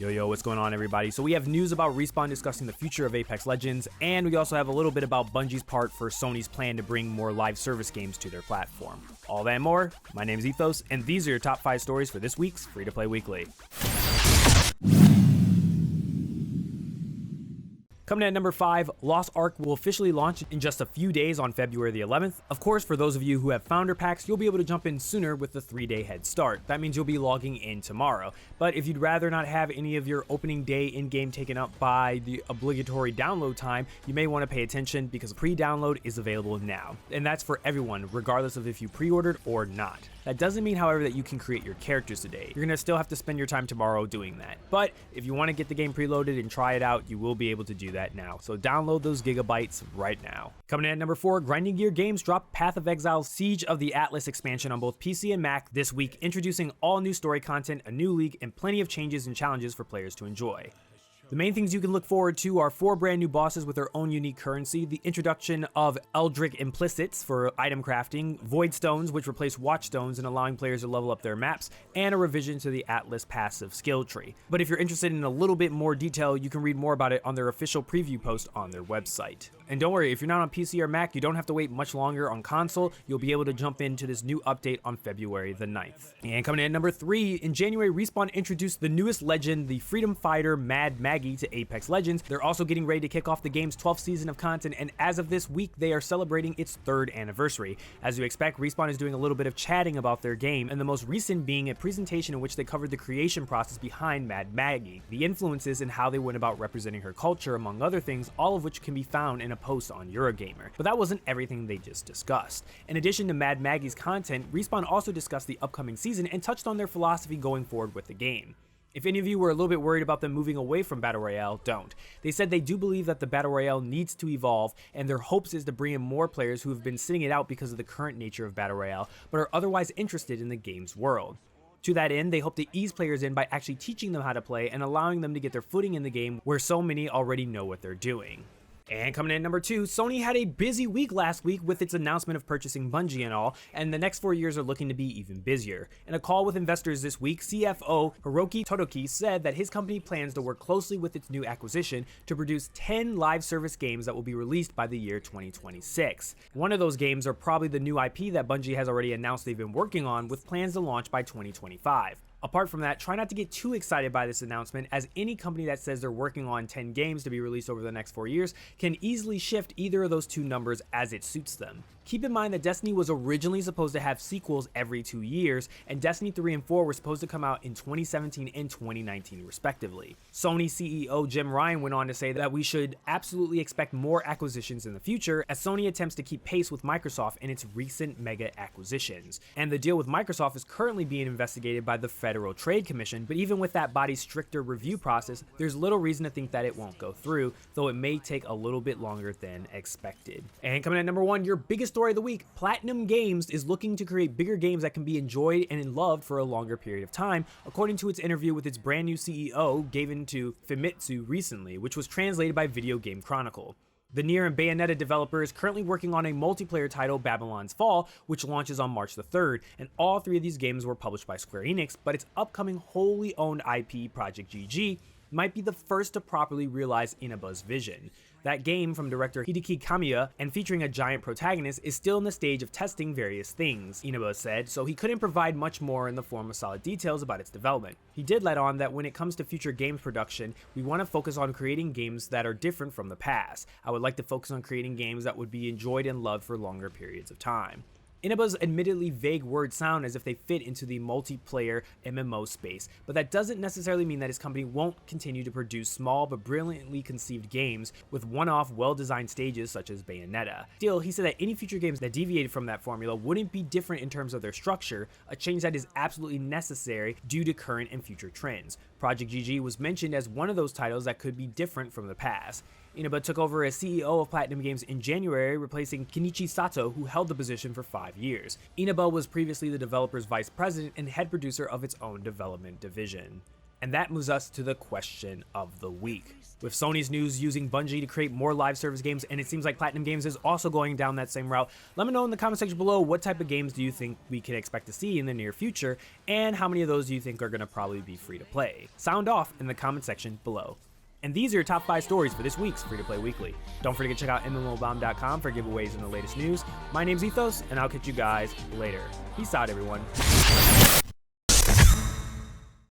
Yo, what's going on, everybody? So we have news about Respawn discussing the future of Apex Legends, and we also have a little bit about Bungie's part for Sony's plan to bring more live service games to their platform. All that and more. My name is Ethos, and these are your top 5 stories for this week's Free-to-Play Weekly. Coming in at number 5, Lost Ark will officially launch in just a few days on February the 11th. Of course, for those of you who have founder packs, you'll be able to jump in sooner with the 3-day head start. That means you'll be logging in tomorrow. But if you'd rather not have any of your opening day in-game taken up by the obligatory download time, you may want to pay attention because pre-download is available now. And that's for everyone, regardless of if you pre-ordered or not. That doesn't mean, however, that you can create your characters today. You're going to still have to spend your time tomorrow doing that. But if you want to get the game preloaded and try it out, you will be able to do that now. So download those gigabytes right now. Coming in at number 4, Grinding Gear Games dropped Path of Exile Siege of the Atlas expansion on both PC and Mac this week, introducing all new story content, a new league, and plenty of changes and challenges for players to enjoy. The main things you can look forward to are 4 brand new bosses with their own unique currency, the introduction of Eldritch Implicits for item crafting, Void Stones which replace Watch Stones and allowing players to level up their maps, and a revision to the Atlas passive skill tree. But if you're interested in a little bit more detail, you can read more about it on their official preview post on their website. And don't worry, if you're not on PC or Mac, you don't have to wait much longer on console. You'll be able to jump into this new update on February the 9th. And coming in at number 3, in January, Respawn introduced the newest legend, the Freedom Fighter Mad Maggie, to Apex Legends. They're also getting ready to kick off the game's 12th season of content, and as of this week, they are celebrating its 3rd anniversary. As you expect, Respawn is doing a little bit of chatting about their game, and the most recent being a presentation in which they covered the creation process behind Mad Maggie, the influences and how they went about representing her culture, among other things, all of which can be found in a post on Eurogamer. But that wasn't everything they just discussed. In addition to Mad Maggie's content, Respawn also discussed the upcoming season and touched on their philosophy going forward with the game. If any of you were a little bit worried about them moving away from Battle Royale, don't. They said they do believe that the Battle Royale needs to evolve, and their hopes is to bring in more players who have been sitting it out because of the current nature of Battle Royale, but are otherwise interested in the game's world. To that end, they hope to ease players in by actually teaching them how to play and allowing them to get their footing in the game where so many already know what they're doing. And coming in at number 2, Sony had a busy week last week with its announcement of purchasing Bungie and all, and the next 4 years are looking to be even busier. In a call with investors this week, CFO Hiroki Totoki said that his company plans to work closely with its new acquisition to produce 10 live service games that will be released by the year 2026. One of those games are probably the new IP that Bungie has already announced they've been working on, with plans to launch by 2025. Apart from that, try not to get too excited by this announcement, as any company that says they're working on 10 games to be released over the next 4 years can easily shift either of those two numbers as it suits them. Keep in mind that Destiny was originally supposed to have sequels every 2 years, and Destiny 3 and 4 were supposed to come out in 2017 and 2019 respectively. Sony CEO Jim Ryan went on to say that we should absolutely expect more acquisitions in the future, as Sony attempts to keep pace with Microsoft in its recent mega acquisitions. And the deal with Microsoft is currently being investigated by the Federal Trade Commission, but even with that body's stricter review process, there's little reason to think that it won't go through, though it may take a little bit longer than expected. And coming at number 1, your biggest story of the week, PlatinumGames is looking to create bigger games that can be enjoyed and loved for a longer period of time, according to its interview with its brand new CEO given to Famitsu recently, which was translated by Video Game Chronicle. The Nier and Bayonetta developer is currently working on a multiplayer title, Babylon's Fall, which launches on March the 3rd, and all 3 of these games were published by Square Enix, but its upcoming wholly owned IP, Project GG, might be the first to properly realize Inaba's vision. That game, from director Hideki Kamiya and featuring a giant protagonist, is still in the stage of testing various things, Inaba said, so he couldn't provide much more in the form of solid details about its development. He did let on that when it comes to future games production, we want to focus on creating games that are different from the past. I would like to focus on creating games that would be enjoyed and loved for longer periods of time. Inaba's admittedly vague words sound as if they fit into the multiplayer MMO space, but that doesn't necessarily mean that his company won't continue to produce small but brilliantly conceived games with one-off, well-designed stages such as Bayonetta. Still, he said that any future games that deviated from that formula wouldn't be different in terms of their structure, a change that is absolutely necessary due to current and future trends. Project GG was mentioned as one of those titles that could be different from the past. Inaba took over as CEO of PlatinumGames in January, replacing Kenichi Sato, who held the position for 5 years. Inaba was previously the developer's vice president and head producer of its own development division. And that moves us to the question of the week. With Sony's news using Bungie to create more live service games, and it seems like PlatinumGames is also going down that same route, let me know in the comment section below what type of games do you think we can expect to see in the near future, and how many of those do you think are going to probably be free to play. Sound off in the comment section below. And these are your top 5 stories for this week's Free to Play Weekly. Don't forget to check out mmobomb.com for giveaways and the latest news. My name's Ethos, and I'll catch you guys later. Peace out, everyone.